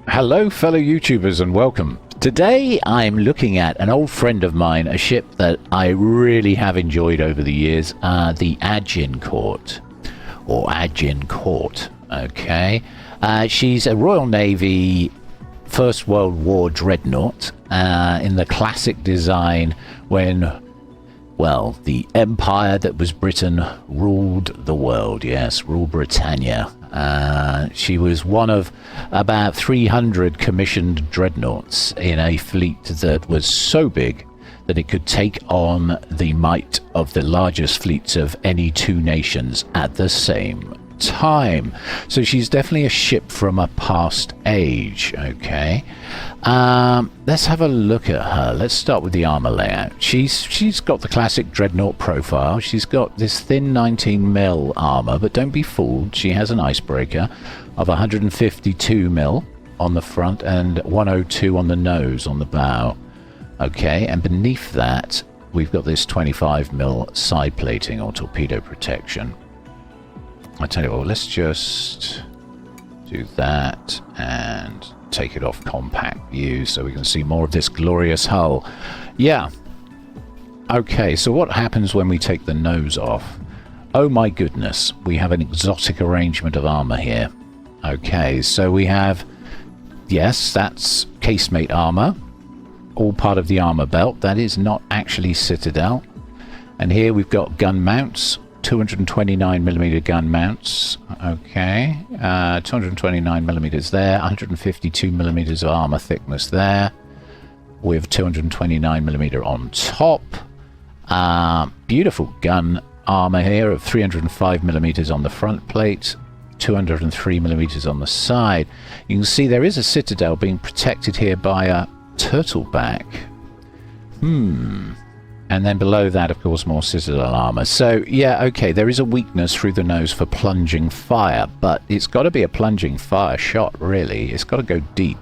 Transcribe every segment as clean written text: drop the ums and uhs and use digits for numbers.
Hello fellow YouTubers and welcome. Today I'm looking at an old friend of mine, a ship that I really have enjoyed over the years, the Agincourt, or Agincourt, okay. She's a Royal Navy First World War dreadnought in the classic design when, well, the empire that was Britain ruled the world, yes, rule Britannia. She was one of about 300 commissioned dreadnoughts in a fleet that was so big that it could take on the might of the largest fleets of any two nations at the same time. So she's definitely a ship from a past age. Okay, let's have a look at her. Let's start with the armor layout. She's got the classic dreadnought profile. She's got this thin 19mm armor, but don't be fooled, she has an icebreaker of 152mm on the front and 102 on the nose on the bow. Okay, and beneath that we've got this 25mm side plating or torpedo protection. I tell you what, let's just do that and take it off compact view so we can see more of this glorious hull. Yeah. Okay, so what happens when we take the nose off? Oh my goodness, we have an exotic arrangement of armor here. Okay, so we have, yes, that's casemate armor, all part of the armor belt. That is not actually Citadel. And here we've got gun mounts. 229mm gun mounts, okay, 229mm there, 152mm of armor thickness there, with 229mm on top. Beautiful gun armor here of 305mm on the front plate, 203mm on the side. You can see there is a Citadel being protected here by a turtleback. And then below that, of course, more Citadel armor. So, yeah, okay, there is a weakness through the nose for plunging fire, but it's got to be a plunging fire shot, really. It's got to go deep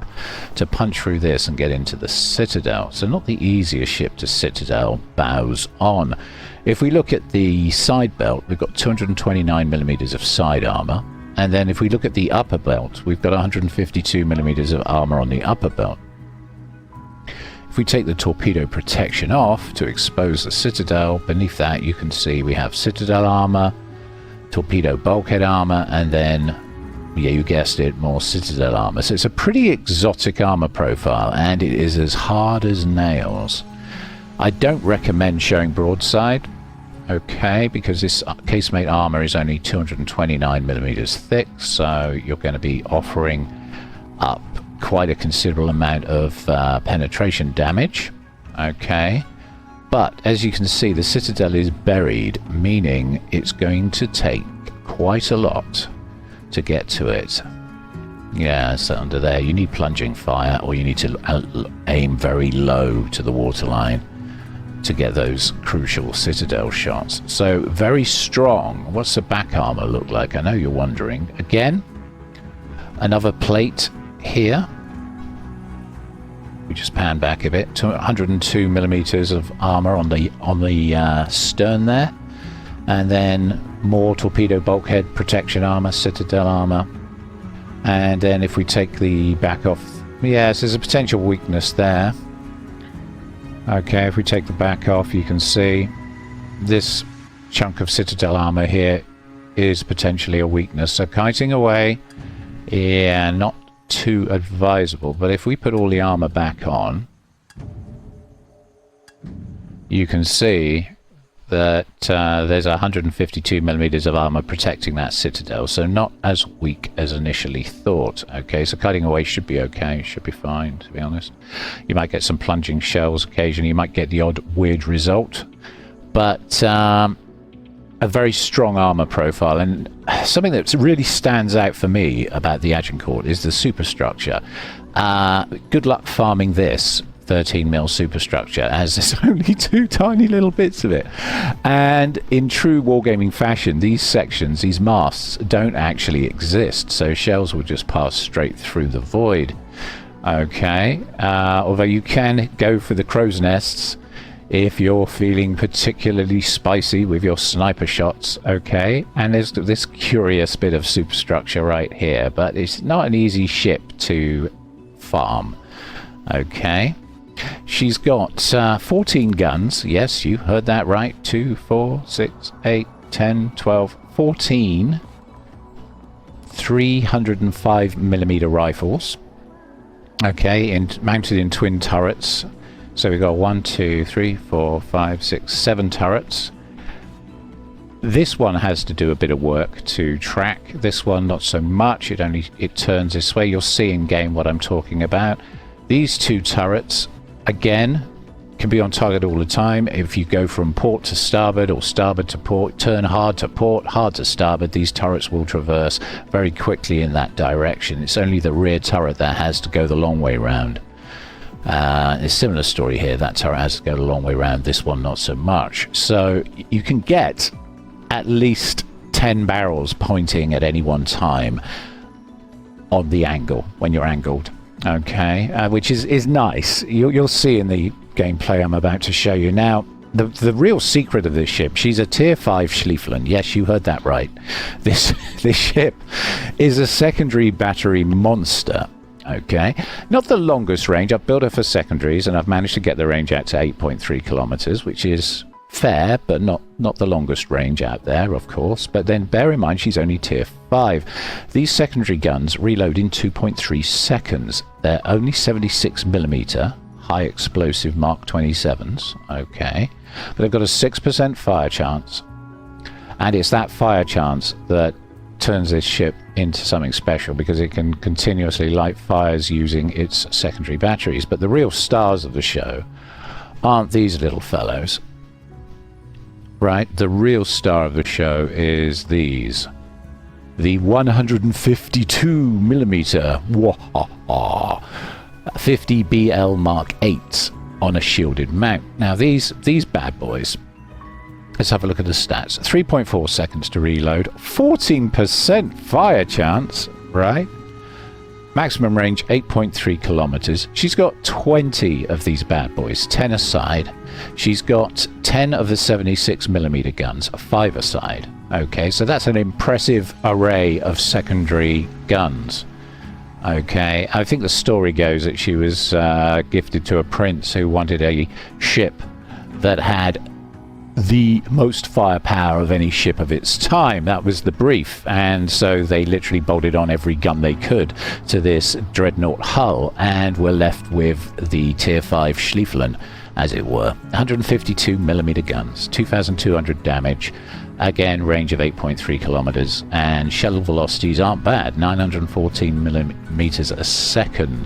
to punch through this and get into the Citadel. So not the easiest ship to Citadel bows on. If we look at the side belt, we've got 229mm of side armor. And then if we look at the upper belt, we've got 152mm of armor on the upper belt. If we take the torpedo protection off to expose the Citadel, beneath that you can see we have Citadel armor, torpedo bulkhead armor, and then, yeah, you guessed it, more Citadel armor. So it's a pretty exotic armor profile, and it is as hard as nails. I don't recommend showing broadside, okay, because this casemate armor is only 229mm thick, so you're going to be offering up quite a considerable amount of penetration damage. Okay, but as you can see, the Citadel is buried, meaning it's going to take quite a lot to get to it. Yeah, so under there you need plunging fire, or you need to aim very low to the waterline to get those crucial Citadel shots. So very strong. What's the back armor look like? I know you're wondering. Again, another plate here. We just pan back a bit to 102mm of armor on the stern there, and then more torpedo bulkhead protection armor, Citadel armor. And then if we take the back off, yes, there's a potential weakness there. Okay, if we take the back off, you can see this chunk of Citadel armor here is potentially a weakness. So kiting away, yeah, not too advisable. But if we put all the armor back on, you can see that there's 152mm of armor protecting that Citadel, so not as weak as initially thought. Okay, so cutting away should be okay, should be fine, to be honest. You might get some plunging shells occasionally, you might get the odd weird result, but a very strong armor profile. And something that really stands out for me about the Agincourt is the superstructure. Good luck farming this 13mm superstructure, as there's only two tiny little bits of it. And in true wargaming fashion, these sections, these masts, don't actually exist, so shells will just pass straight through the void. Okay, although you can go for the crow's nests if you're feeling particularly spicy with your sniper shots. Okay, and there's this curious bit of superstructure right here, but it's not an easy ship to farm. Okay. She's got 14 guns. Yes, you heard that right. 2, 4, 6, 8, 10, 12, 14 305mm rifles. Okay, mounted in twin turrets. So we've got 1, 2, 3, 4, 5, 6, 7 turrets. This one has to do a bit of work to track. This one not so much. It turns this way. You'll see in game what I'm talking about. These 2 turrets, again, can be on target all the time. If you go from port to starboard or starboard to port, turn hard to port, hard to starboard, these turrets will traverse very quickly in that direction. It's only the rear turret that has to go the long way round. A similar story here. That turret has to go the long way round. This one not so much. So you can get at least 10 barrels pointing at any one time on the angle when you're angled. Okay, which is nice. You'll see in the gameplay I'm about to show you. Now, the real secret of this ship, she's a tier 5 Schlieffelen. Yes, you heard that right. This ship is a secondary battery monster. Okay, not the longest range. I've built her for secondaries and I've managed to get the range out to 8.3 kilometers, which is fair, but not the longest range out there, of course. But then bear in mind she's only tier 5. These secondary guns reload in 2.3 seconds. They're only 76mm high explosive Mark 27s. Okay, but they've got a 6% fire chance, and it's that fire chance that turns this ship into something special, because it can continuously light fires using its secondary batteries. But the real stars of the show aren't these little fellows. Right, the real star of the show is these. The 152mm 50 BL Mark 8s on a shielded mount. Now these bad boys, let's have a look at the stats. 3.4 seconds to reload, 14% fire chance, right? Maximum range 8.3 kilometers. She's got 20 of these bad boys, 10 aside. She's got 10 of the 76mm guns, 5 aside. Okay, so that's an impressive array of secondary guns. Okay, I think the story goes that she was gifted to a prince who wanted a ship that had the most firepower of any ship of its time. That was the brief, and so they literally bolted on every gun they could to this dreadnought hull and were left with the tier 5 Schlieffelen, as it were. 152mm guns, 2,200 damage, again range of 8.3 kilometers, and shell velocities aren't bad, 914 millimeters a second.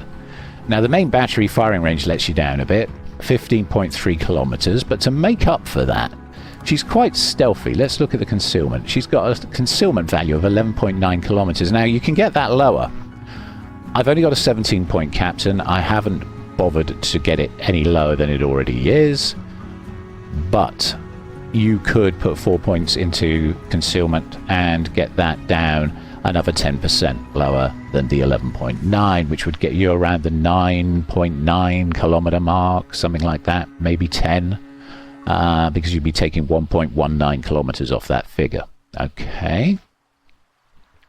Now the main battery firing range lets you down a bit, 15.3 kilometers, but to make up for that, she's quite stealthy. Let's look at the concealment. She's got a concealment value of 11.9 kilometers. Now you can get that lower. I've only got a 17-point captain. I haven't bothered to get it any lower than it already is, but you could put 4 points into concealment and get that down another 10% lower than the 11.9, which would get you around the 9.9 kilometer mark, something like that, maybe 10, because you'd be taking 1.19 kilometers off that figure. Okay,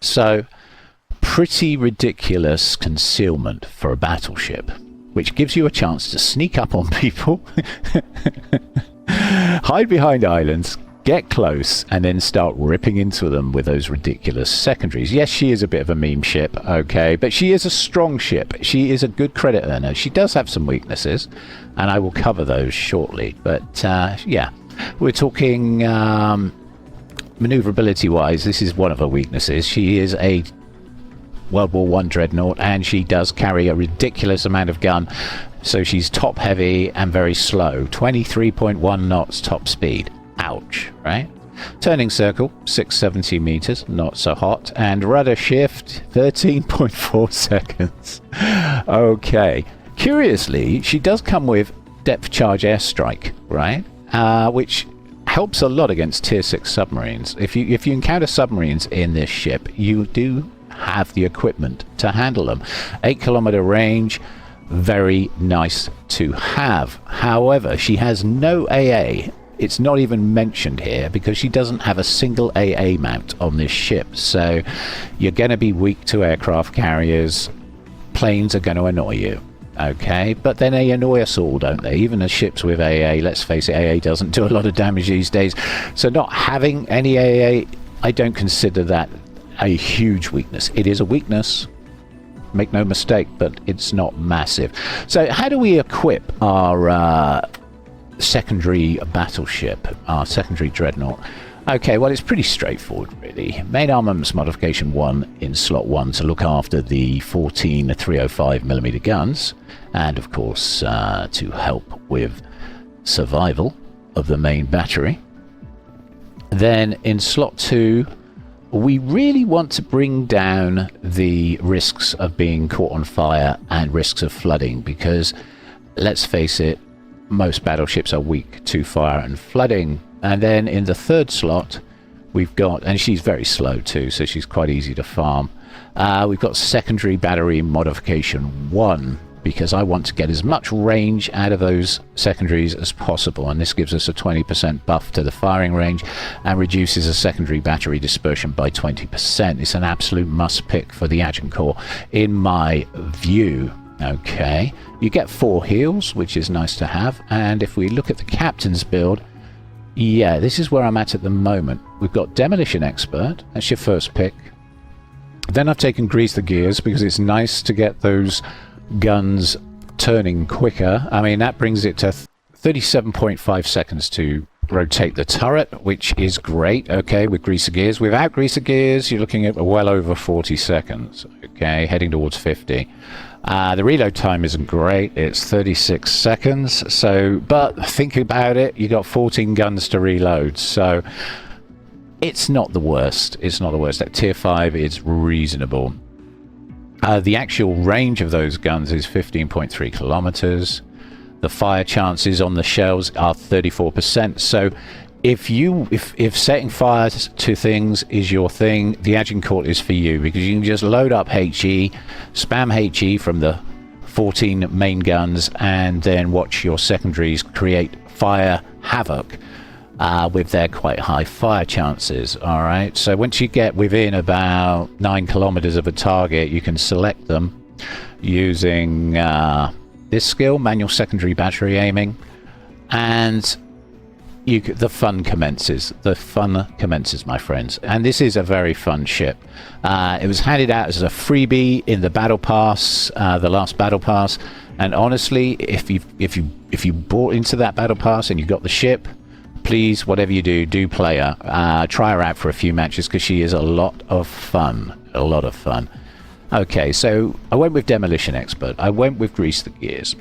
so pretty ridiculous concealment for a battleship, which gives you a chance to sneak up on people, hide behind islands, get close, and then start ripping into them with those ridiculous secondaries. Yes, she is a bit of a meme ship, okay, but she is a strong ship. She is a good credit earner. She does have some weaknesses, and I will cover those shortly. But yeah, we're talking maneuverability-wise. This is one of her weaknesses. She is a World War I dreadnought, and she does carry a ridiculous amount of gun, so she's top heavy and very slow. 23.1 knots top speed. Ouch, right? Turning circle, 670 meters, not so hot. And rudder shift, 13.4 seconds. Okay. Curiously, she does come with depth charge airstrike, right? Which helps a lot against tier 6 submarines. If you encounter submarines in this ship, you do have the equipment to handle them. 8 kilometer range, very nice to have. However, she has no AA. It's not even mentioned here because she doesn't have a single AA mount on this ship. So you're going to be weak to aircraft carriers, planes are going to annoy you. Okay, but then they annoy us all, don't they? Even the ships with AA, let's face it, AA doesn't do a lot of damage these days. So not having any AA, I don't consider that a huge weakness. It is a weakness, make no mistake, but it's not massive. So how do we equip our secondary battleship, our secondary dreadnought? Okay, well, it's pretty straightforward, really. Main armaments modification 1 in slot 1 to look after the 14 305mm guns, and of course to help with survival of the main battery. Then in slot 2, we really want to bring down the risks of being caught on fire and risks of flooding, because let's face it, most battleships are weak to fire and flooding. And then in the third slot, we've got, and she's very slow too, so she's quite easy to farm. We've got secondary battery modification 1, because I want to get as much range out of those secondaries as possible, and this gives us a 20% buff to the firing range and reduces the secondary battery dispersion by 20%. It's an absolute must pick for the Agincourt in my view. Okay, you get 4 heals, which is nice to have, and if we look at the captain's build, yeah, this is where I'm at the moment. We've got Demolition Expert, that's your first pick. Then I've taken Grease the Gears because it's nice to get those guns turning quicker. I mean, that brings it to 37.5 seconds to rotate the turret, which is great, okay, with Grease the Gears. Without Grease the Gears, you're looking at well over 40 seconds, okay, heading towards 50. The reload time isn't great, it's 36 seconds, so, but think about it, you got 14 guns to reload, so it's not the worst. It's not the worst. At tier 5, it's reasonable. The actual range of those guns is 15.3 kilometers. The fire chances on the shells are 34%, so if setting fire to things is your thing, the Agincourt is for you, because you can just load up HE, spam HE from the 14 main guns, and then watch your secondaries create fire havoc with their quite high fire chances. All right, so once you get within about 9 kilometers of a target, you can select them using this skill, manual secondary battery aiming, and the fun commences. The fun commences, my friends. And this is a very fun ship. It was handed out as a freebie in the battle pass, the last battle pass. And honestly, if you bought into that battle pass and you got the ship, please, whatever you do play her. Try her out for a few matches, because she is a lot of fun. A lot of fun. Okay, so I went with Demolition Expert. I went with Grease the Gears.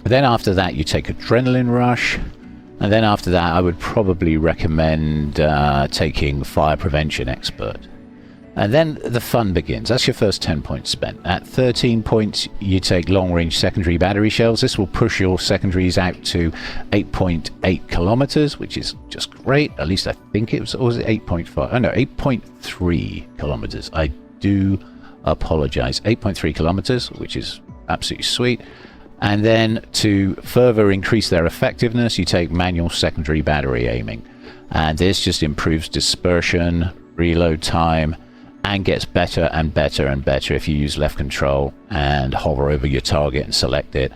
Then after that, you take Adrenaline Rush. And then after that, I would probably recommend taking Fire Prevention Expert. And then the fun begins. That's your first 10 points spent. At 13 points, you take long-range secondary battery shells. This will push your secondaries out to 8.8 kilometers, which is just great. At least I think it was, or was it 8.5? Oh no, 8.3 kilometers. I do apologize. 8.3 kilometers, which is absolutely sweet. And then to further increase their effectiveness, you take manual secondary battery aiming. And this just improves dispersion, reload time, and gets better and better and better if you use left control and hover over your target and select it.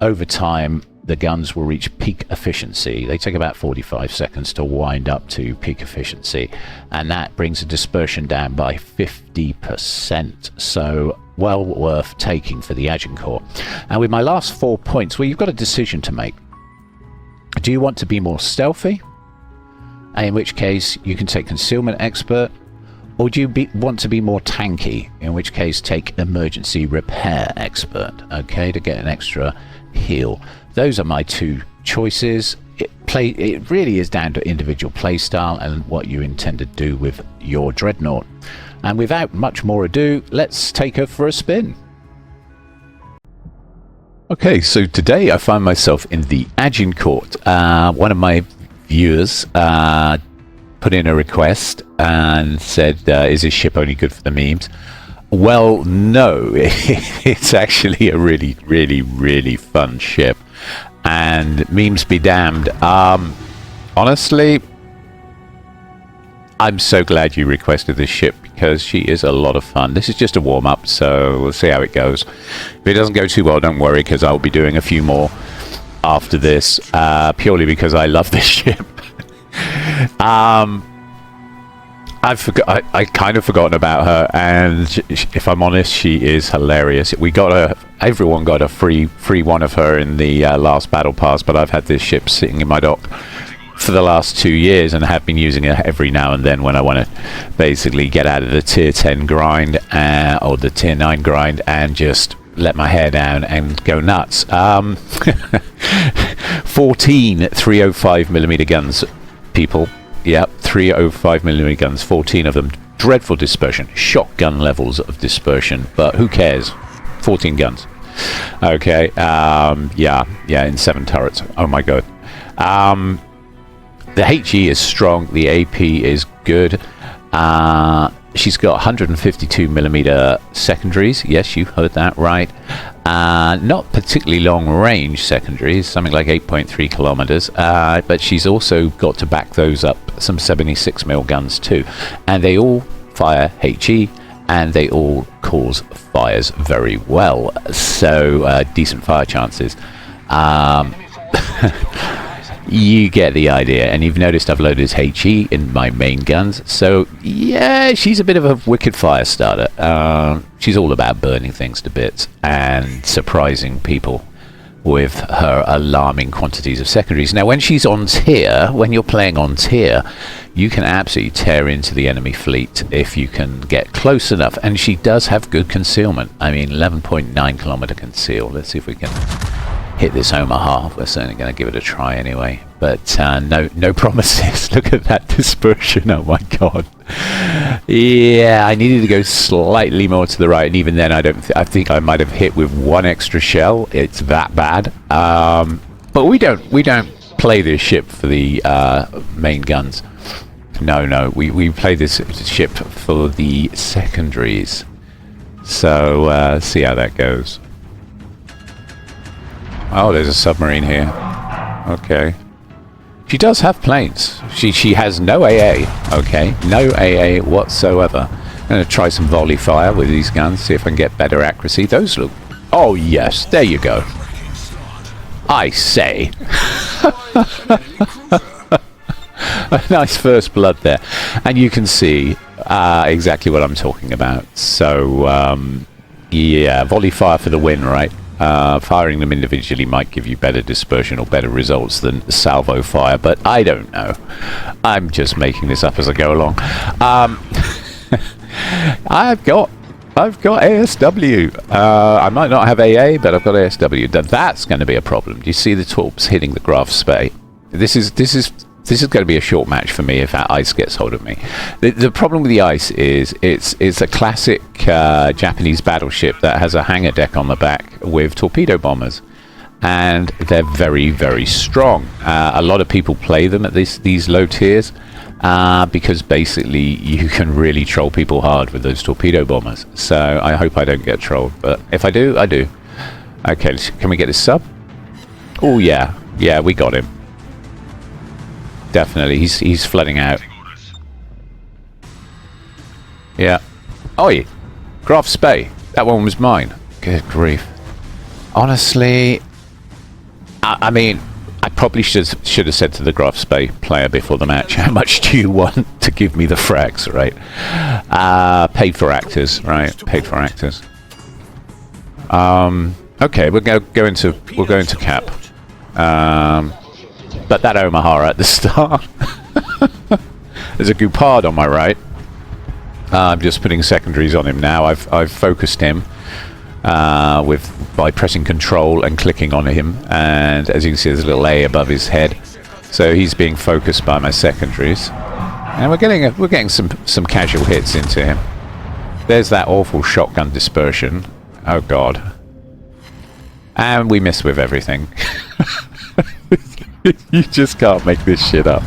Over time, the guns will reach peak efficiency. They take about 45 seconds to wind up to peak efficiency, and that brings the dispersion down by 50%. So well worth taking for the Agincourt. And with my last 4 points, well, you've got a decision to make. Do you want to be more stealthy? In which case you can take Concealment Expert. Or do you want to be more tanky? In which case take Emergency Repair Expert, okay, to get an extra heal. Those are my 2 choices. It really is down to individual playstyle and what you intend to do with your dreadnought. And without much more ado, let's take her for a spin. Okay, so today I find myself in the Agincourt. One of my viewers put in a request and said, is this ship only good for the memes? Well, no, it's actually a really, really, really fun ship. And memes be damned. Honestly, I'm so glad you requested this ship because she is a lot of fun. This is just a warm-up, so we'll see how it goes. If it doesn't go too well, don't worry, because I'll be doing a few more after this, purely because I love this ship. I kind of forgotten about her, and if I'm honest, she is hilarious. We got everyone got a free one of her in the last battle pass, but I've had this ship sitting in my dock for the last 2 years and have been using it every now and then when I want to basically get out of the tier 10 grind or the tier 9 grind and just let my hair down and go nuts. 14 305mm guns, people. Yep, 305mm guns, 14 of them. Dreadful dispersion, shotgun levels of dispersion, but who cares? 14 guns. Okay, yeah, in 7 turrets. Oh my god. The HE is strong, the AP is good. She's got 152mm secondaries. Yes, you heard that right. Not particularly long range secondaries, something like 8.3 kilometers. But she's also got to back those up some 76mm guns too. And they all fire HE, and they all cause fires very well. So decent fire chances. You get the idea, and you've noticed I've loaded HE in my main guns, so yeah, she's a bit of a wicked fire starter. She's all about burning things to bits and surprising people with her alarming quantities of secondaries. Now, when she's on tier, when you're playing on tier, you can absolutely tear into the enemy fleet if you can get close enough, and she does have good concealment. I mean, 11.9 kilometer conceal. Let's see if we can hit this Omaha. We're certainly going to give it a try anyway, but no promises. Look at that dispersion. Oh my god. Yeah, I needed to go slightly more to the right, and even then I think I might have hit with one extra shell. It's that bad. But we don't play this ship for the main guns. No, we play this ship for the secondaries. So see how that goes. Oh, there's a submarine here. Okay. She does have planes. She has no AA. Okay, no AA whatsoever. I'm going to try some volley fire with these guns, see if I can get better accuracy. Those look... Oh, yes, there you go. I say. A nice first blood there. And you can see exactly what I'm talking about. So, yeah, volley fire for the win, right? Firing them individually might give you better dispersion or better results than salvo fire, but I don't know. I'm just making this up as I go along. I've got ASW. I might not have AA, but I've got ASW. That's going to be a problem. Do you see the torps hitting the Graf Spey? This is going to be a short match for me if that ice gets hold of me. The problem with the ice is it's a classic Japanese battleship that has a hangar deck on the back with torpedo bombers, and they're very, very strong. A lot of people play them at these low tiers because basically you can really troll people hard with those torpedo bombers. So I hope I don't get trolled, but if I do, I do. Okay, can we get this sub? Oh yeah, we got him. Definitely, he's flooding out. Yeah. Oi! Graf Spey. That one was mine. Good grief. Honestly, I mean, I probably should have said to the Graf Spey player before the match, how much do you want to give me the frags, right? Paid for actors, right? Paid for actors. Okay, we'll go into cap. But that Omaha at the start. There's a Goupard on my right. I'm just putting secondaries on him now. I've focused him by pressing Control and clicking on him, and as you can see, there's a little A above his head. So he's being focused by my secondaries, and we're getting some casual hits into him. There's that awful shotgun dispersion. Oh god. And we miss with everything. You just can't make this shit up.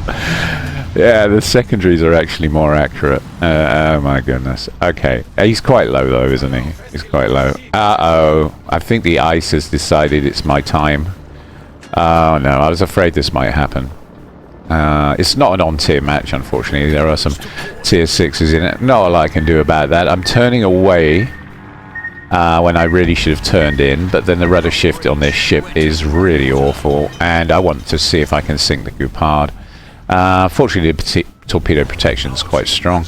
Yeah, the secondaries are actually more accurate. Oh my goodness. Okay, he's quite low though, isn't he? He's quite low. Uh-oh. I think the ice has decided it's my time. Oh no, I was afraid this might happen. It's not an on-tier match, unfortunately. There are some tier 6s in it. Not a lot I can do about that. I'm turning away when I really should have turned in, but then the rudder shift on this ship is really awful, and I want to see if I can sink the Agincourt. Fortunately, the torpedo protection is quite strong.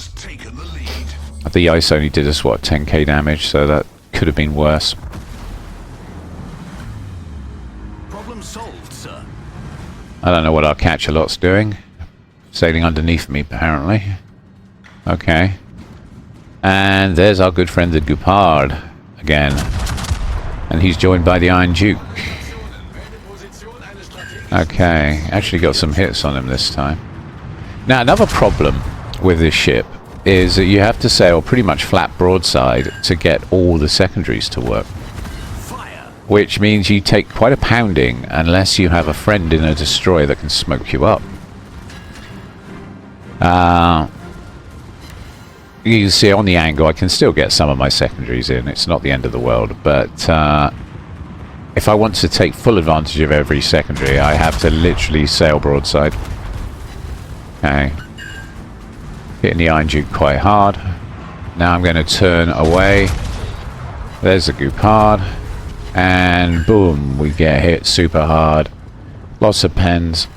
The ice only did us, what, 10k damage, so that could have been worse. Problem solved, sir. I don't know what our catch-a-lot's doing. Sailing underneath me, apparently. Okay. And there's our good friend the Agincourt again. And he's joined by the Iron Duke. Okay, actually got some hits on him this time. Now, another problem with this ship is that you have to sail pretty much flat broadside to get all the secondaries to work. Which means you take quite a pounding unless you have a friend in a destroyer that can smoke you up. You can see on the angle I can still get some of my secondaries in. It's not the end of the world, but if I want to take full advantage of every secondary, I have to literally sail broadside. Okay. Hitting the Iron Duke quite hard. Now I'm going to turn away. There's the Agincourt. And boom, we get hit super hard. Lots of pens.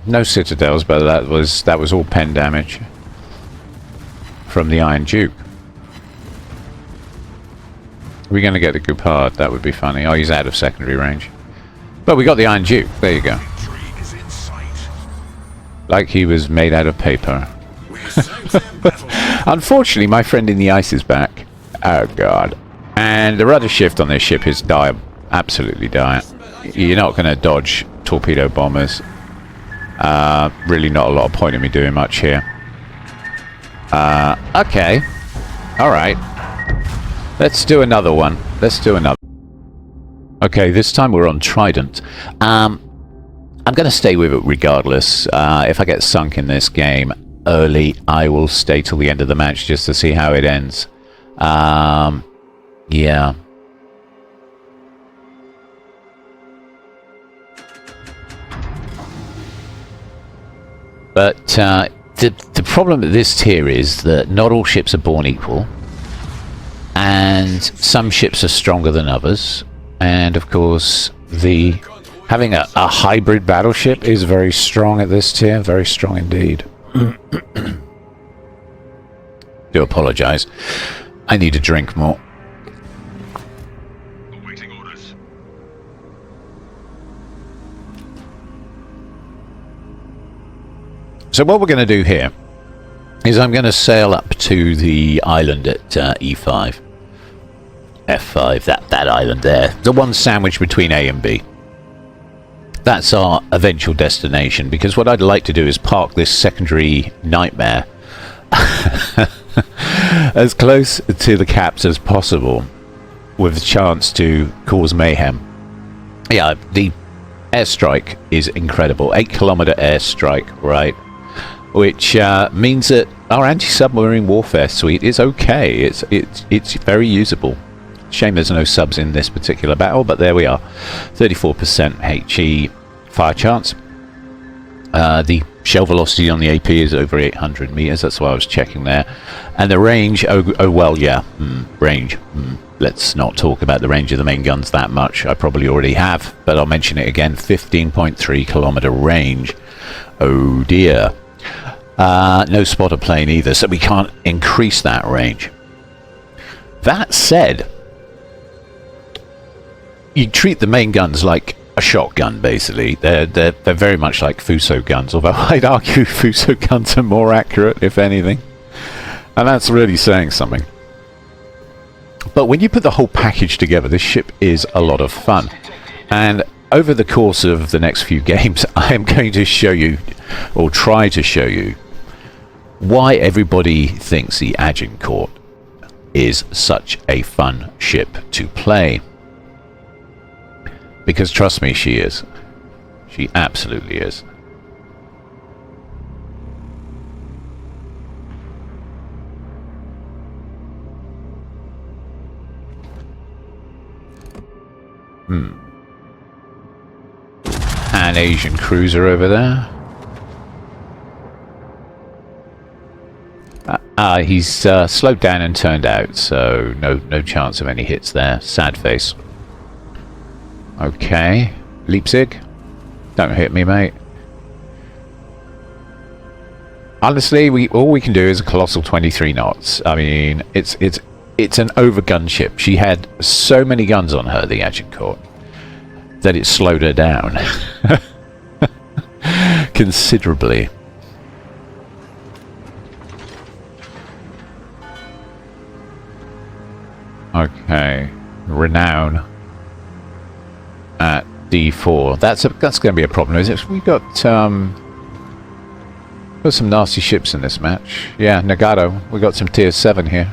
No citadels, but that was all pen damage from the Iron Duke. We're going to get the Agincourt. That would be funny. Oh, he's out of secondary range. But we got the Iron Duke. There you go. Like he was made out of paper. Unfortunately, my friend in the ice is back. Oh, God. And the rudder shift on this ship is dire. Absolutely dire. You're not going to dodge torpedo bombers. Really not a lot of point in me doing much here. Okay. Alright. Let's do another one. Let's do another. Okay, this time we're on Trident. I'm going to stay with it regardless. If I get sunk in this game early, I will stay till the end of the match just to see how it ends. Yeah. But the problem with this tier is that not all ships are born equal, and some ships are stronger than others, and of course having a hybrid battleship is very strong at this tier, very strong indeed. Do apologize. I need to drink more. Awaiting orders. So what we're going to do here is I'm going to sail up to the island at E5. F5, that island there. The one sandwiched between A and B. That's our eventual destination, because what I'd like to do is park this secondary nightmare as close to the caps as possible with a chance to cause mayhem. Yeah, the airstrike is incredible. 8-kilometer airstrike, right? Which means that our anti-submarine warfare suite is okay. It's very usable. Shame there's no subs in this particular battle, but there we are. 34% HE fire chance. The shell velocity on the AP is over 800 meters. That's why I was checking there. And the range, oh well, yeah, range. Let's not talk about the range of the main guns that much. I probably already have, but I'll mention it again. 15.3 kilometer range. Oh dear. No spotter plane either, so we can't increase that range. That said, you treat the main guns like a shotgun, basically. They're very much like Fuso guns, although I'd argue Fuso guns are more accurate, if anything. And that's really saying something. But when you put the whole package together, this ship is a lot of fun. And over the course of the next few games, I am going to show you, or try to show you, why everybody thinks the Agincourt is such a fun ship to play. Because trust me, she is. She absolutely is. An Asian cruiser over there. He's slowed down and turned out, so no chance of any hits there. Sad face. Okay. Leipzig. Don't hit me, mate. Honestly, all we can do is a colossal 23 knots. I mean, it's an overgun ship. She had so many guns on her, the Agincourt, that it slowed her down considerably. Okay, renown at D4. That's going to be a problem, is it? We got some nasty ships in this match. Yeah, Nagato. We got some tier 7 here.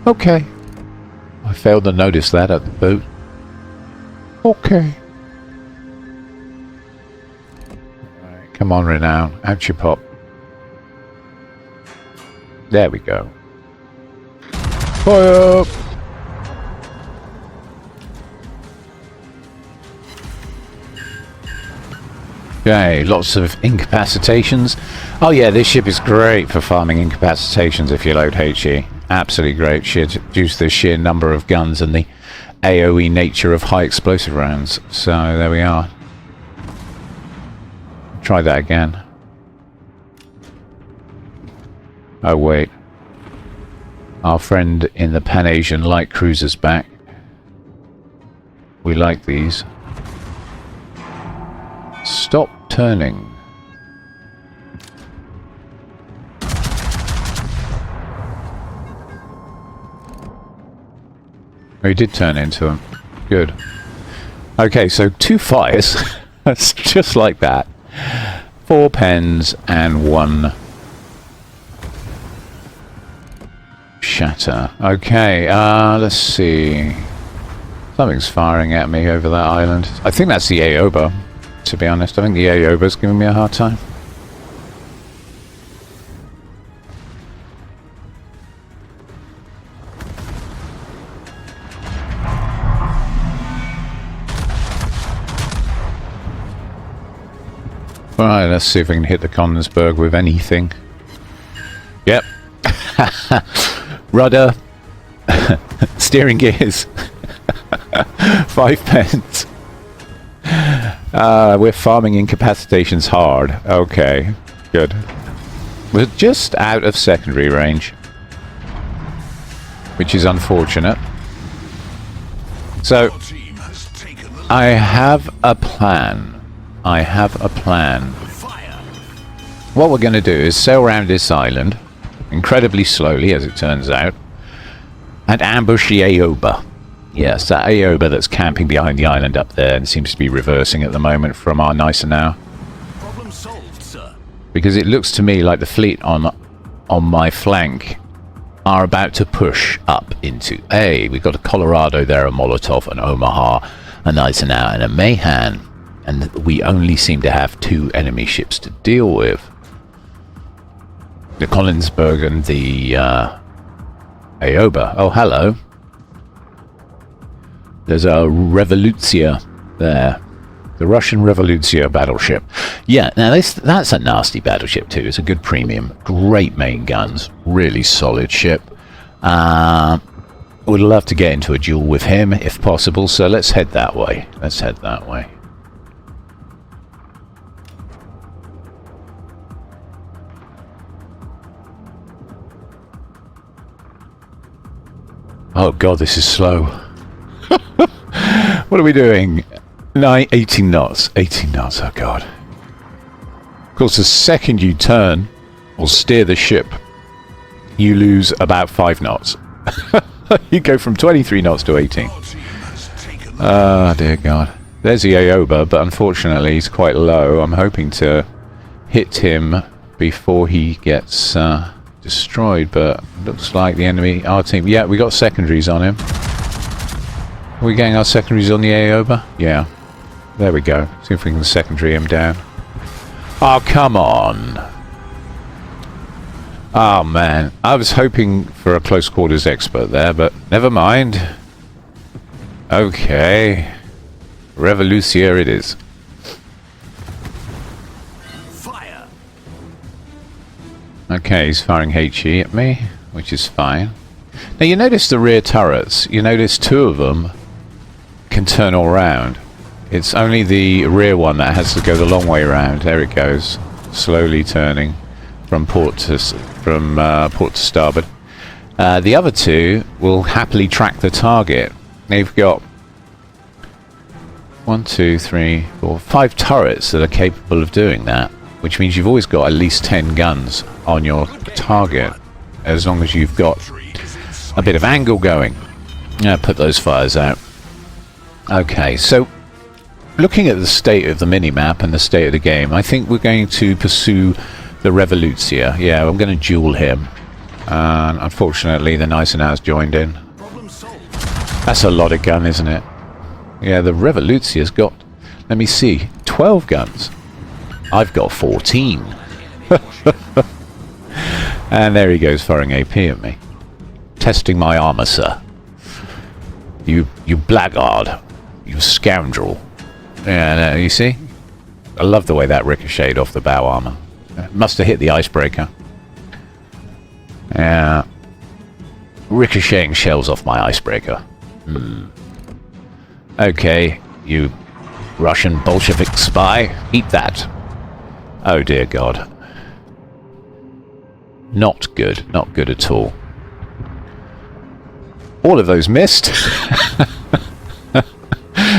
Okay. I failed to notice that at the boat. Okay. Right, come on, renown. Out you pop. There we go. Fire! Okay, lots of incapacitations. Oh yeah, this ship is great for farming incapacitations if you load HE. Absolutely great, due to the sheer number of guns and the AoE nature of high explosive rounds. So there we are. Try that again. Oh wait. Our friend in the Pan-Asian light cruiser's back. We like these. Stop turning. Oh, he did turn into him. Good. Okay, so 2 fires. That's just like that. 4 pens and 1 shatter. Okay, let's see. Something's firing at me over that island. I think that's the Aoba, to be honest. I think the Aoba's giving me a hard time. Right, let's see if we can hit the Konigsberg with anything. Yep. Rudder. Steering gears. 5 pence. We're farming incapacitations hard. Okay, good. We're just out of secondary range, which is unfortunate. So, I have a plan. What we're going to do is sail around this island, incredibly slowly as it turns out, and ambush the Aoba. Yes, that Aoba that's camping behind the island up there and seems to be reversing at the moment from our nicer now. Problem solved, sir. Because it looks to me like the fleet on my flank are about to push up into we've got a Colorado there, a Molotov, an Omaha, a Gneisenau, and a Mahan. And we only seem to have 2 enemy ships to deal with. The Konigsberg and the Aoba. Oh, hello. There's a Revolutia there. The Russian Revolutia battleship. Yeah, now that's a nasty battleship too. It's a good premium. Great main guns. Really solid ship. Would love to get into a duel with him if possible, so let's head that way. Oh god, this is slow. What are we doing? 18 knots. 18 knots, oh god. Of course, the second you turn or steer the ship, you lose about 5 knots. You go from 23 knots to 18. Oh dear god. There's the Aoba, but unfortunately he's quite low. I'm hoping to hit him before he gets destroyed, but looks like the enemy, our team, yeah, we got secondaries on him. Are we getting our secondaries on the Aoba? Yeah. There we go. See if we can secondary him down. Oh, come on. Oh, man. I was hoping for a close quarters expert there, but never mind. Okay. Revolution it is. Okay, he's firing HE at me, which is fine. Now you notice the rear turrets. You notice two of them can turn all round. It's only the rear one that has to go the long way round. There it goes, slowly turning from port to starboard. The other two will happily track the target. They've got 1, 2, 3, 4, 5 turrets that are capable of doing that, which means you've always got at least 10 guns on your target, as long as you've got a bit of angle going. Put those fires out. Okay, so looking at the state of the minimap and the state of the game, I think we're going to pursue the Revolutia. Yeah, I'm going to duel him. Unfortunately, the Gneisenau's joined in. That's a lot of gun, isn't it? Yeah, the Revolutia's got, let me see, 12 guns. I've got 14. And there he goes firing AP at me. Testing my armor, sir. You blackguard. You scoundrel. Yeah, you see? I love the way that ricocheted off the bow armor. Must have hit the icebreaker. Yeah. Ricocheting shells off my icebreaker. Okay, you Russian Bolshevik spy. Eat that. Oh dear God. Not good. Not good at all. All of those missed.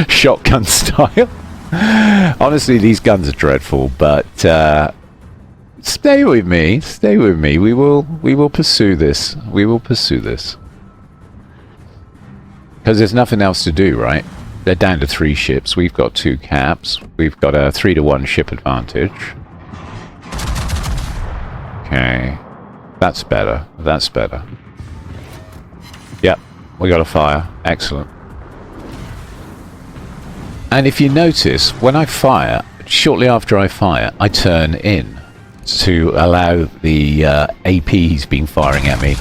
Shotgun style. Honestly, these guns are dreadful, but stay with me. Stay with me. We will pursue this. We will pursue this. Because there's nothing else to do, right? They're down to 3 ships. We've got 2 caps. We've got a 3-to-1 ship advantage. Okay. That's better. That's better. Yep. We got a fire. Excellent. And if you notice, when I fire, shortly after I fire, I turn in to allow the AP he's been firing at me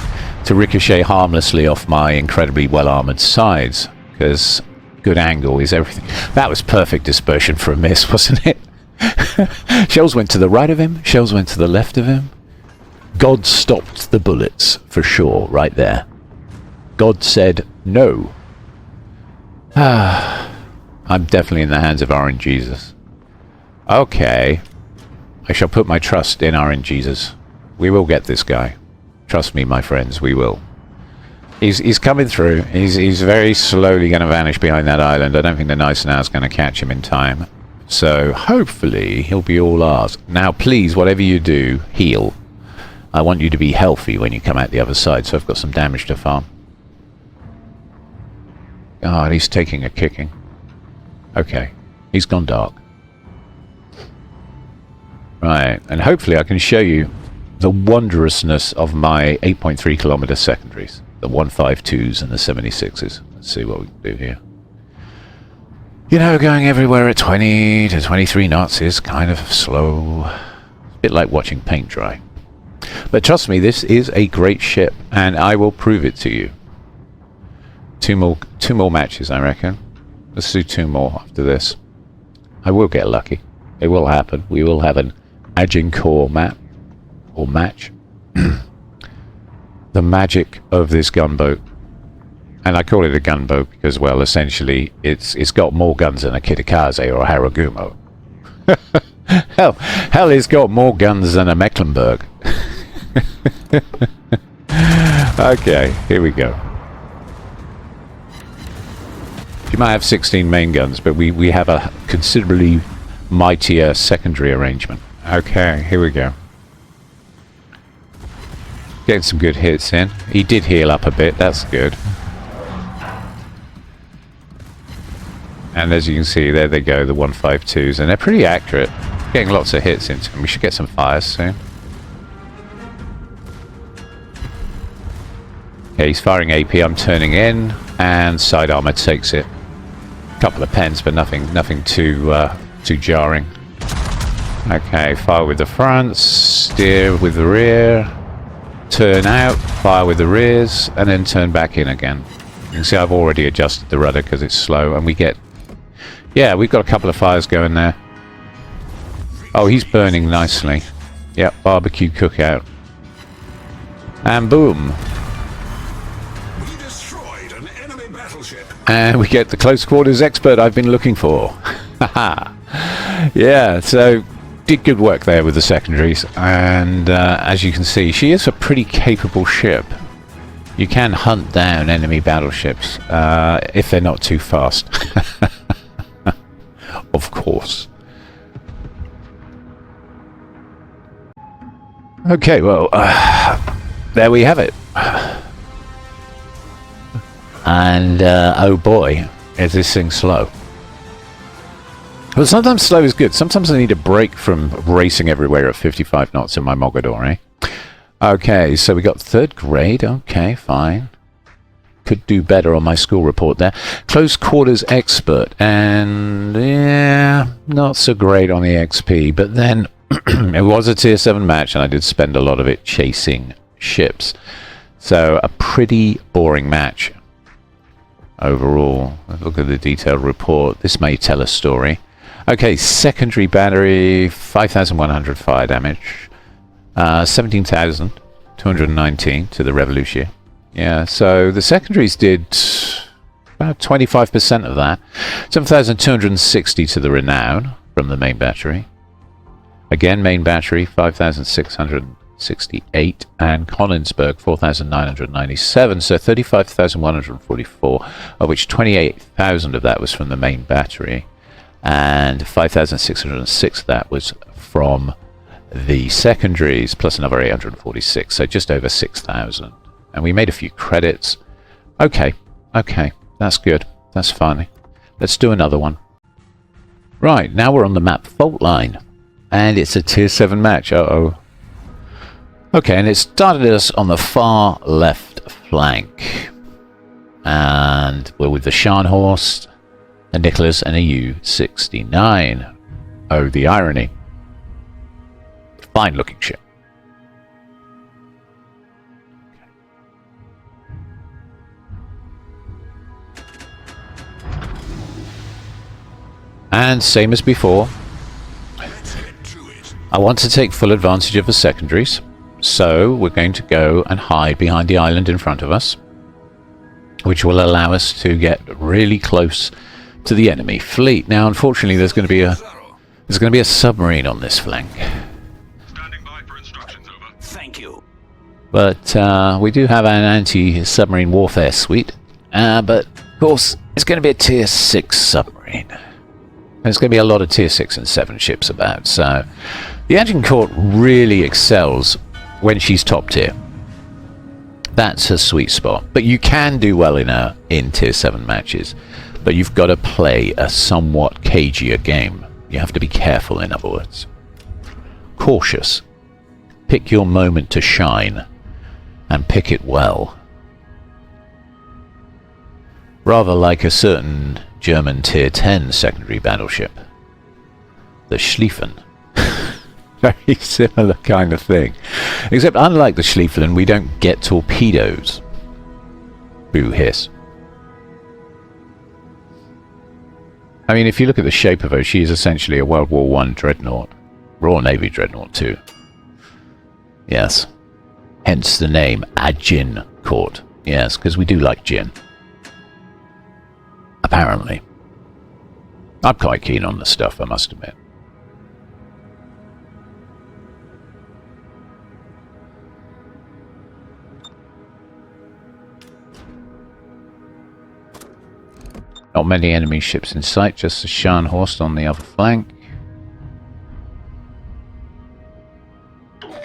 to ricochet harmlessly off my incredibly well-armoured sides, because good angle is everything. That was perfect dispersion for a miss, wasn't it? Shells went to the right of him, shells went to the left of him. God stopped the bullets, for sure, right there. God said no. I'm definitely in the hands of RNGesus. Okay. I shall put my trust in RNGesus. We will get this guy. Trust me, my friends, we will. He's coming through. He's very slowly going to vanish behind that island. I don't think the Gneisenau's going to catch him in time. So, hopefully, he'll be all ours. Now, please, whatever you do, heal. I want you to be healthy when you come out the other side, so I've got some damage to farm. God, he's taking a kicking. Okay, he's gone dark. Right, and hopefully I can show you the wondrousness of my 8.3 kilometer secondaries. The 152s and the 76s. Let's see what we can do here. You know, going everywhere at 20 to 23 knots is kind of slow. A bit like watching paint dry. But trust me, this is a great ship, and I will prove it to you. Two more matches, I reckon. Let's do 2 more after this. I will get lucky. It will happen. We will have an Agincourt map or match. The magic of this gunboat, and I call it a gunboat because, well, essentially it's got more guns than a Kitakaze or a Haragumo. hell, it's got more guns than a Mecklenburg. Okay, here we go. You might have 16 main guns, but we have a considerably mightier secondary arrangement. Okay, here we go. Getting some good hits in. He did heal up a bit, that's good. And as you can see, there they go, the 152s, and they're pretty accurate. Getting lots of hits into them. We should get some fires soon. Okay, he's firing AP, I'm turning in, and side armor takes it. Couple of pens, but nothing too jarring. Okay, fire with the front, steer with the rear, turn out, fire with the rears, and then turn back in again. You can see I've already adjusted the rudder because it's slow, and we get... Yeah, we've got a couple of fires going there. Oh, he's burning nicely. Yep, barbecue cookout. And boom. We destroyed an enemy battleship. And we get the close quarters expert I've been looking for. Haha. Yeah, so did good work there with the secondaries. And as you can see, she is a pretty capable ship. You can hunt down enemy battleships if they're not too fast. Of course. Okay, well, there we have it. And, oh boy, is this thing slow. But sometimes slow is good. Sometimes I need a break from racing everywhere at 55 knots in my Mogador, eh? Okay, so we got 3rd grade. Okay, fine. Could do better on my school report there. Close quarters expert. And, yeah, not so great on the XP. But then it was a tier 7 match, and I did spend a lot of it chasing ships. So a pretty boring match overall. Look at the detailed report. This may tell a story. Okay, secondary battery, 5,100 fire damage, 17,219 to the Revolution. Yeah, so the secondaries did about 25% of that. 7,260 to the Renown from the main battery. Again, main battery, 5,668, and Konigsberg, 4,997, so 35,144, of which 28,000 of that was from the main battery. And 5,606 that was from the secondaries, plus another 846, so just over 6,000. And we made a few credits. Okay, that's good. That's fine. Let's do another one. Right, now we're on the map Fault Line. And it's a tier 7 match. Uh-oh. Okay, and it started us on the far left flank. And we're with the Scharnhorst, a Nicholas, and a U-69. Oh, the irony. Fine looking ship. And same as before, I want to take full advantage of the secondaries. So we're going to go and hide behind the island in front of us, which will allow us to get really close to the enemy fleet. Now, unfortunately, there's going to be a submarine on this flank. Standing by for instructions, over. Thank you. But we do have an anti-submarine warfare suite. But of course, it's going to be a tier 6 submarine. There's going to be a lot of tier 6 and 7 ships about. So the Agincourt really excels when she's top tier. That's her sweet spot. But you can do well in tier 7 matches. But you've got to play a somewhat cagier game. You have to be careful, in other words. Cautious. Pick your moment to shine. And pick it well. Rather like a certain German tier 10 secondary battleship. The Schlieffen. Very similar kind of thing. Except unlike the Schlieffen, we don't get torpedoes. Boo hiss. I mean, if you look at the shape of her, she is essentially a World War I dreadnought. Royal Navy dreadnought too. Yes. Hence the name Agincourt. Yes, because we do like gin. Apparently. I'm quite keen on the stuff, I must admit. Not many enemy ships in sight, just the Scharnhorst on the other flank.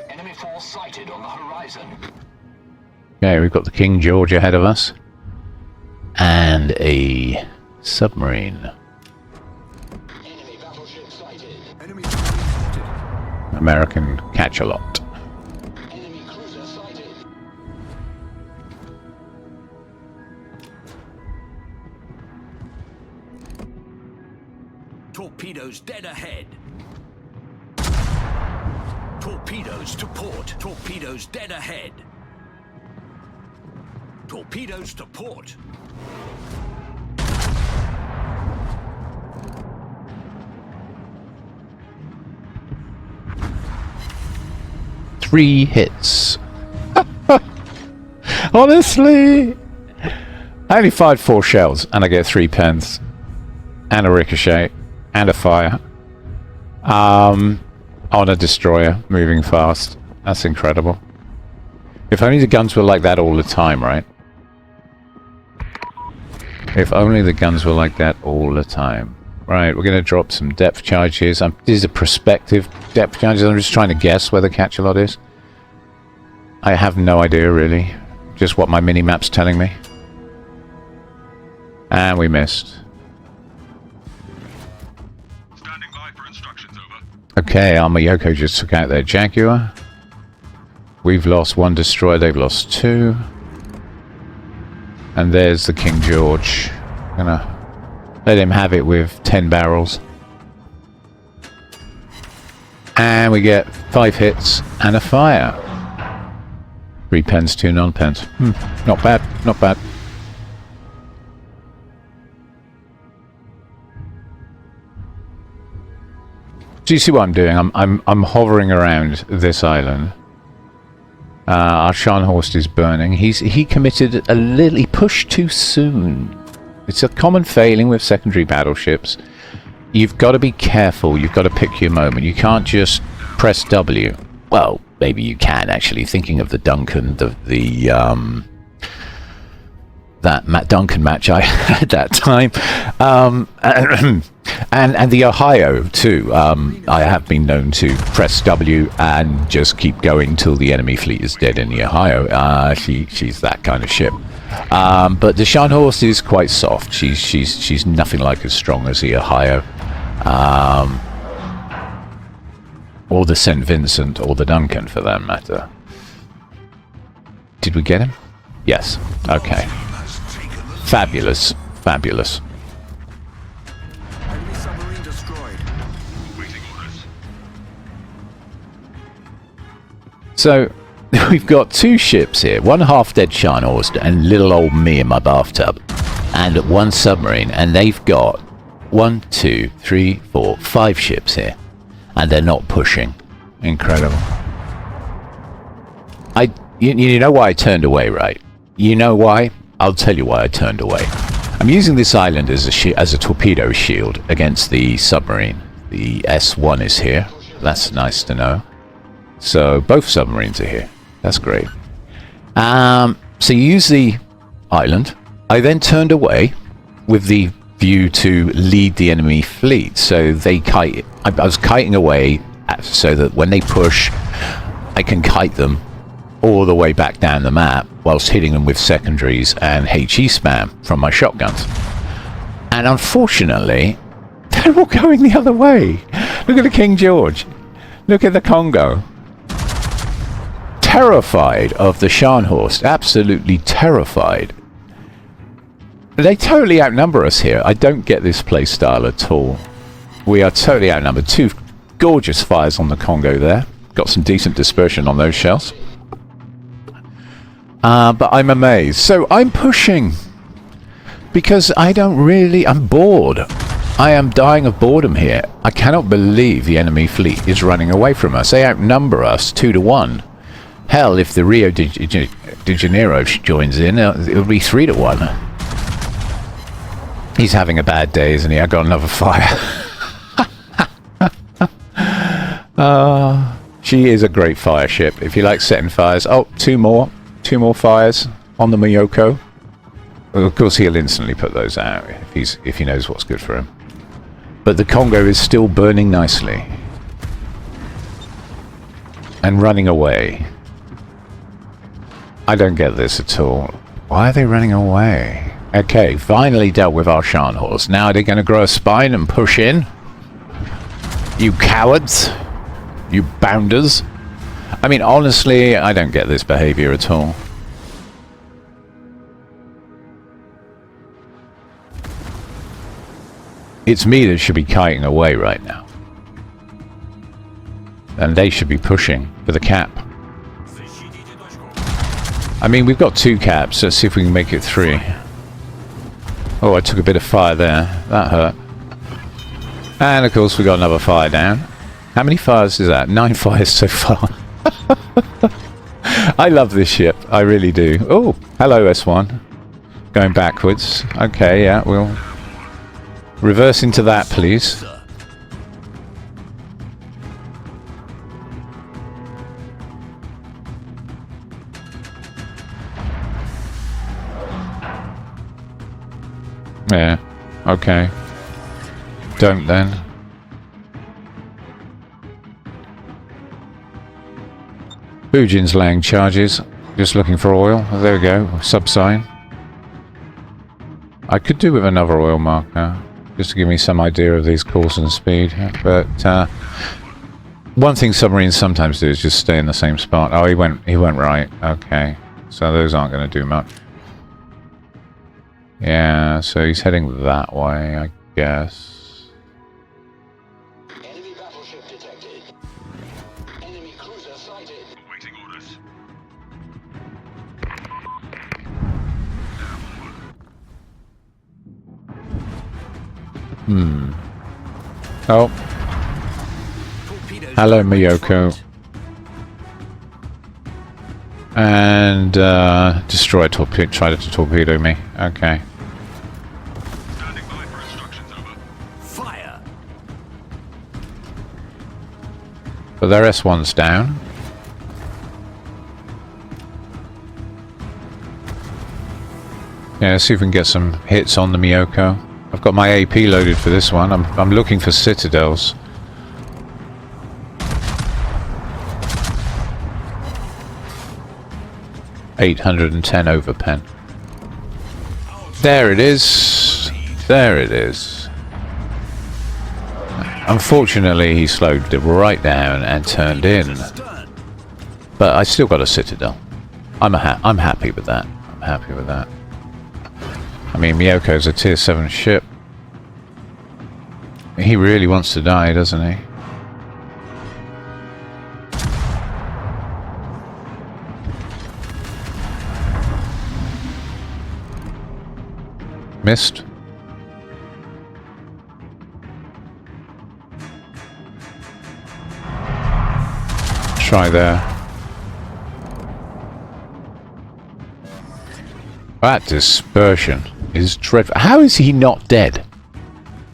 Enemy force sighted on the horizon. Okay, we've got the King George ahead of us. And a submarine. Enemy battleship sighted. American catch-a-lot. Enemy cruiser sighted. Torpedoes dead ahead. Torpedoes to port. Torpedoes dead ahead. Torpedoes to port. Three hits. Honestly, I only fired 4 shells and I get 3 pens and a ricochet and a fire on a destroyer moving fast. That's incredible. If only the guns were like that all the time, right? If only the guns were like that all the time. Right, we're going to drop some depth charges. These are prospective depth charges. I'm just trying to guess where the catch-a-lot is. I have no idea, really. Just what my mini-map's telling me. And we missed. Standing by for instructions, over. Okay, our Miyoko just took out their Jaguar. We've lost 1 destroyer, they've lost 2. And there's the King George. Gonna let him have it with 10 barrels. And we get 5 hits and a fire. 3 pens, 2 non-pens. Not bad, not bad. Do you see what I'm doing? I'm hovering around this island. Our Scharnhorst is burning. He committed a little. He pushed too soon. It's a common failing with secondary battleships. You've got to be careful. You've got to pick your moment. You can't just press W. Well, maybe you can actually. Thinking of the Duncan, that Matt Duncan match I had that time, and the Ohio too. I have been known to press W and just keep going till the enemy fleet is dead in the Ohio. She's that kind of ship. But the Scharnhorst is quite soft. She's nothing like as strong as the Ohio, or the St. Vincent, or the Duncan for that matter. Did we get him? Yes. Okay. Fabulous. Fabulous. Enemy submarine destroyed. Waiting orders. So, we've got 2 ships here. 1 half-dead Scharnhorst and little old me in my bathtub. And 1 submarine. And they've got 1, 2, 3, 4, 5 ships here. And they're not pushing. Incredible. You know why I turned away, right? You know why? I'll tell you why I turned away. I'm using this island as a torpedo shield against the submarine. The S1 is here. That's nice to know. So both submarines are here. That's great. So you use the island. I then turned away with the view to lead the enemy fleet. So they kite. I was kiting away so that when they push, I can kite them all the way back down the map whilst hitting them with secondaries and HE spam from my shotguns. And unfortunately, they're all going the other way. Look at the King George. Look at the Congo. Terrified of the Scharnhorst. Absolutely terrified. They totally outnumber us here. I don't get this play style at all. We are totally outnumbered. 2 gorgeous fires on the Congo there. Got some decent dispersion on those shells. But I'm amazed. So I'm pushing because I'm bored. I am dying of boredom here. I cannot believe the enemy fleet is running away from us. They outnumber us 2 to 1. Hell, if the Rio de Janeiro joins in, it'll be 3 to 1. He's having a bad day, isn't he? I got another fire. She is a great fire ship. If you like setting fires. Oh, 2 more. 2 more fires on the Miyoko. Well, of course, he'll instantly put those out if he knows what's good for him. But the Congo is still burning nicely and running away. I don't get this at all. Why are they running away? Okay, finally dealt with our Scharnhorst. Now they're going to grow a spine and push in. You cowards. You bounders. I mean, honestly, I don't get this behavior at all. It's me that should be kiting away right now. And they should be pushing for the cap. I mean, we've got 2 caps. Let's see if we can make it 3. Oh, I took a bit of fire there. That hurt. And, of course, we got another fire down. How many fires is that? 9 fires so far. I love this ship. I really do. Oh, hello S1. Going backwards. Okay, yeah, we'll reverse into that, please. Yeah, okay. Don't then. Bujin's laying charges. Just looking for oil. There we go. Sub sign. I could do with another oil marker, just to give me some idea of these course and speed. But one thing submarines sometimes do is just stay in the same spot. Oh, he went right. Okay, so those aren't going to do much. Yeah, so he's heading that way, I guess. Enemy battleship detected. Enemy cruiser sighted. Awaiting orders. Oh, Torpedoes hello to right Miyoko. front. And destroy try to torpedo me. Okay. Standing by for instructions, over. Fire. But their S1's down. Yeah, let's see if we can get some hits on the Miyoko. I've got my AP loaded for this one. I'm looking for citadels. $810 overpen. There it is. There it is. Unfortunately, he slowed it right down and turned in. Astern. But I still got a citadel. I'm happy with that. I'm happy with that. I mean, Miyoko's a tier 7 ship. He really wants to die, doesn't he? Missed. Try there. That dispersion is dreadful. How is he not dead?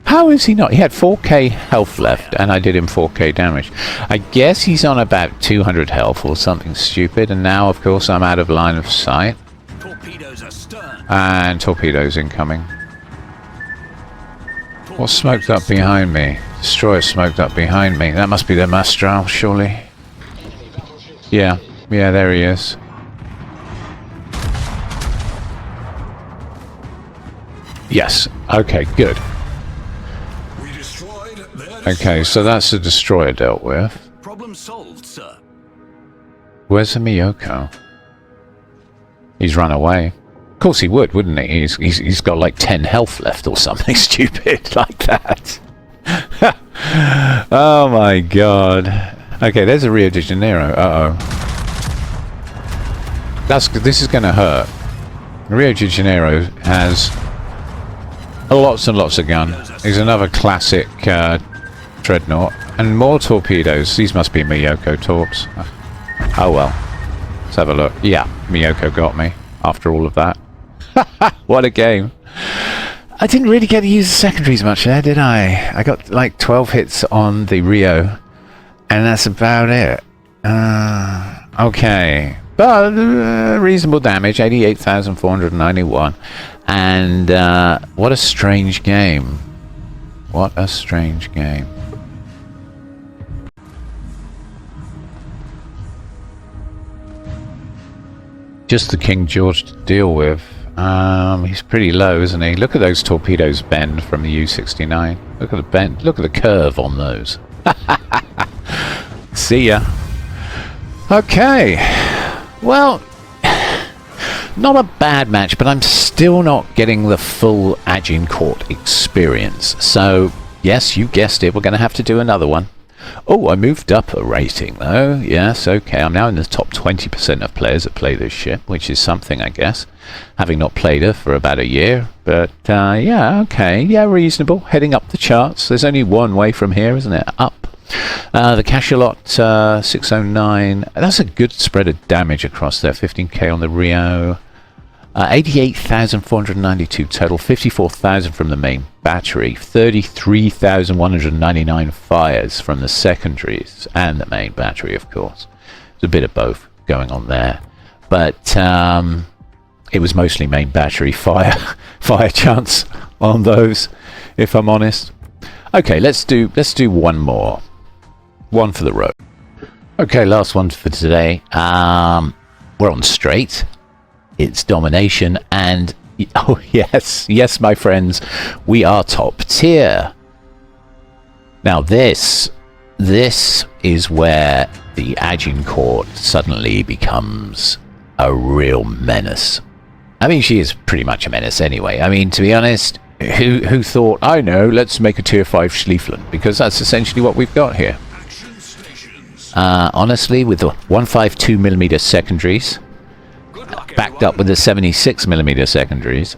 How is he not? He had 4k health left, and I did him 4k damage. I guess he's on about 200 health or something stupid, and now, of course, I'm out of line of sight. Torpedoes astern. And torpedoes incoming. What's smoked up behind me? Destroyer smoked up behind me. That must be the Mastral, surely. Yeah, there he is. Yes, okay, good. We destroyed their Okay, so that's the destroyer dealt with. problem solved, sir. Where's the Miyoko? He's run away. Of course he would, wouldn't he? He's got like 10 health left or something stupid like that. Oh my god. Okay, there's a Rio de Janeiro. Uh-oh. This is going to hurt. Rio de Janeiro has lots and lots of gun. Here's another classic dreadnought. And more torpedoes. These must be Miyoko torps. Oh well. Let's have a look. Yeah, Miyoko got me after all of that. What a game. I didn't really get to use the secondaries much there, did I? I got like 12 hits on the Rio. And that's about it. Okay. But reasonable damage, 88,491. And what a strange game. What a strange game. Just the King George to deal with. He's pretty low, isn't he? Look at those torpedoes bend from the U-69. Look at the bend. Look at the curve on those. See ya. Okay. Well, not a bad match, but I'm still not getting the full Agincourt experience. So, yes, you guessed it, we're going to have to do another one. Oh, I moved up a rating, though. Yes, okay. I'm now in the top 20% of players that play this ship, which is something, I guess, having not played her for about a year. But, yeah, okay. Yeah, reasonable. Heading up the charts. There's only one way from here, isn't it? Up. The Cachalot 609. That's a good spread of damage across there. 15k on the Rio. 88,492 total. 54,000 from the main battery. 33,199 fires from the secondaries and the main battery, of course. There's a bit of both going on there, but it was mostly main battery fire chance on those, if I'm honest. Okay, let's do one more. One for the road. Okay, last one for today. We're on straight. It's domination, and oh yes, my friends, we are top tier. Now this is where the Agincourt suddenly becomes a real menace. I mean, she is pretty much a menace anyway. I mean, to be honest, who thought, I know, let's make a tier 5 Schliefflen, because that's essentially what we've got here. Honestly, with the 152mm secondaries, backed up with the 76mm secondaries,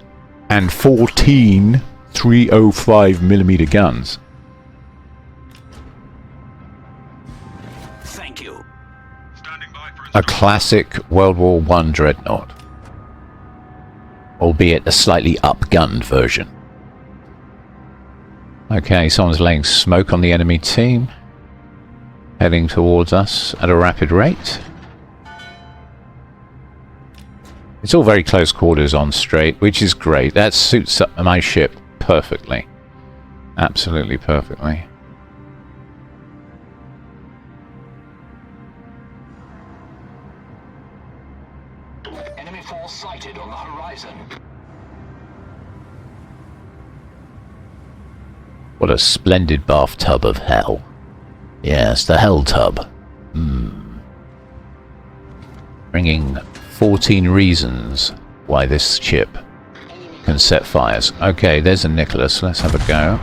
and 14 305mm guns. Thank you. Standing by for A classic World War I dreadnought, albeit a slightly upgunned version. Okay, someone's laying smoke on the enemy team, heading towards us at a rapid rate. It's all very close quarters on straight, which is great. That suits up my ship perfectly. Absolutely perfectly. Enemy force sighted on the horizon. What a splendid bathtub of hell. Yes, the hell tub. Bringing 14 reasons why this ship can set fires. Okay, there's a Nicholas. Let's have a go.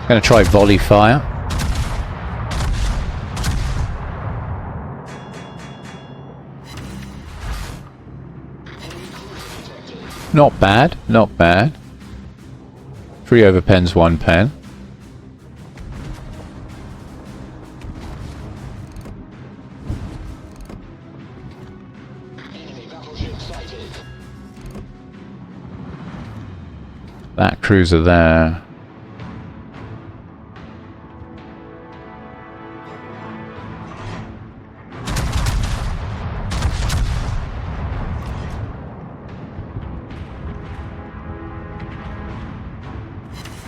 Going to try volley fire. Not bad, not bad. 3 over pens, 1 pen. That cruiser there.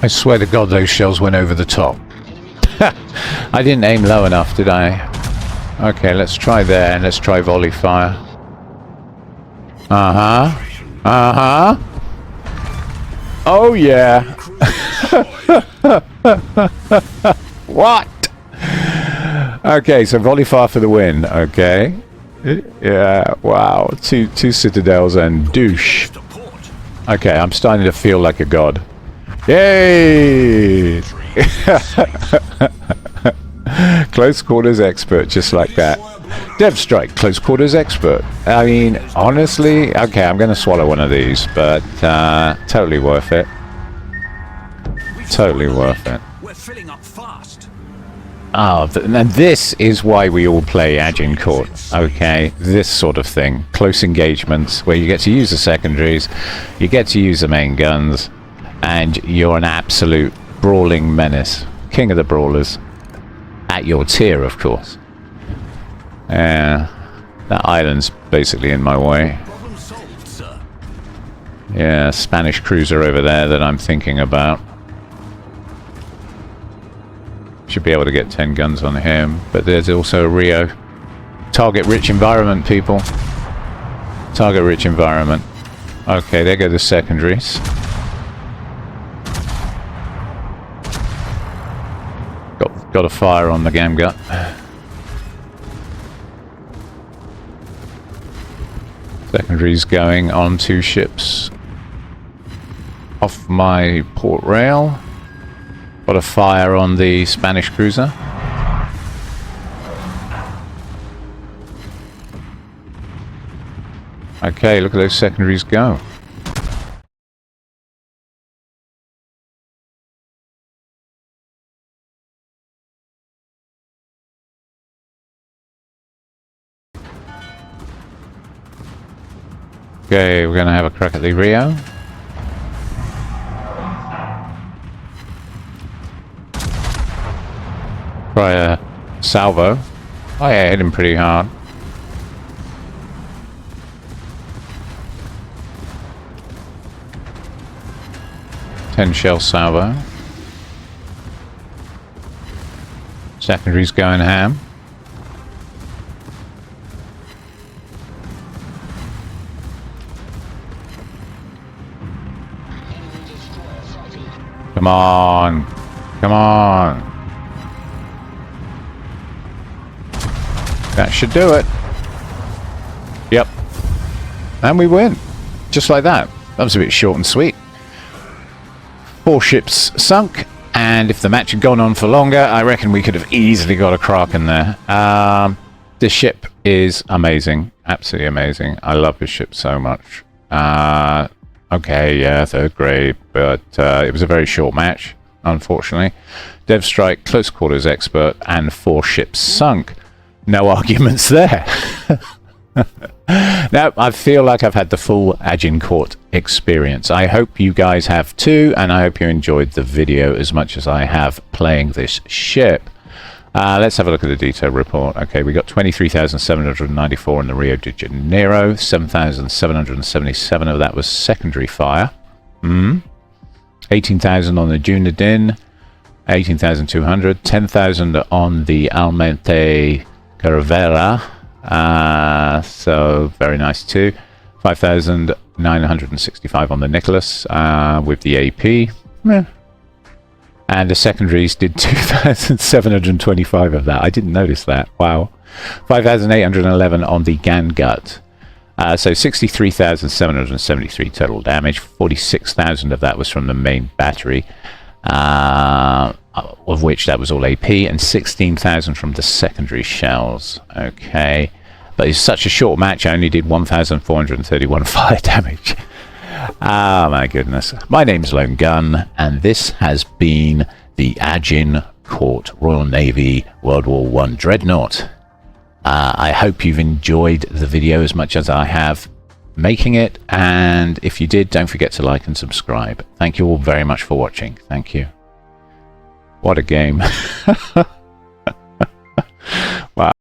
I swear to God those shells went over the top. I didn't aim low enough, did I? Okay, let's try there and let's try volley fire. Oh yeah. What? Okay, so volley fire for the win. Okay. Yeah, wow. Two citadels and douche. Okay, I'm starting to feel like a god. Yay! Close quarters expert, just like that. Dev Strike, close quarters expert. I mean, honestly, okay, I'm going to swallow one of these, but totally worth it. Totally worth it. We're filling up fast. And this is why we all play Agincourt, okay? This sort of thing. Close engagements, where you get to use the secondaries, you get to use the main guns, and you're an absolute brawling menace. King of the brawlers. At your tier, of course. That island's basically in my way. Problem solved, sir. Yeah, Spanish cruiser over there that I'm thinking about. Should be able to get 10 guns on him, but there's also a Rio. Target-rich environment, people. Target-rich environment. Okay, there go the secondaries. Got a fire on the Gamgut. Secondaries going on 2 ships off my port rail. Got a fire on the Spanish cruiser. Okay, look at those secondaries go. Okay, we're going to have a crack at the Rio. Try a salvo. Oh yeah, hit him pretty hard. Ten shell salvo. Secondary's going ham. Come on. Come on. That should do it. Yep. And we win. Just like that. That was a bit short and sweet. 4 ships sunk. And if the match had gone on for longer, I reckon we could have easily got a Kraken there. This ship is amazing. Absolutely amazing. I love this ship so much. Okay, yeah, 3rd grade. But it was a very short match, unfortunately. Dev Strike, Close Quarters Expert, and 4 ships sunk. No arguments there. Now, I feel like I've had the full Agincourt experience. I hope you guys have too, and I hope you enjoyed the video as much as I have playing this ship. Let's have a look at the detail report. Okay, we got 23,794 in the Rio de Janeiro. 7,777 of that was secondary fire. 18,000 on the Dunedin. 18,200. 10,000 on the Almirante Caravera. So very nice too. 5,965 on the Nicholas with the AP. And the secondaries did 2,725 of that. I didn't notice that. Wow. 5,811 on the Gangut. So 63,773 total damage. 46,000 of that was from the main battery, of which that was all AP, and 16,000 from the secondary shells. Okay. But it's such a short match, I only did 1,431 fire damage. Oh my goodness. My name's Lone Gun, and this has been the Agincourt Royal Navy World War I Dreadnought. I hope you've enjoyed the video as much as I have making it, and if you did, don't forget to like and subscribe. Thank you all very much for watching. Thank you. What a game. Wow.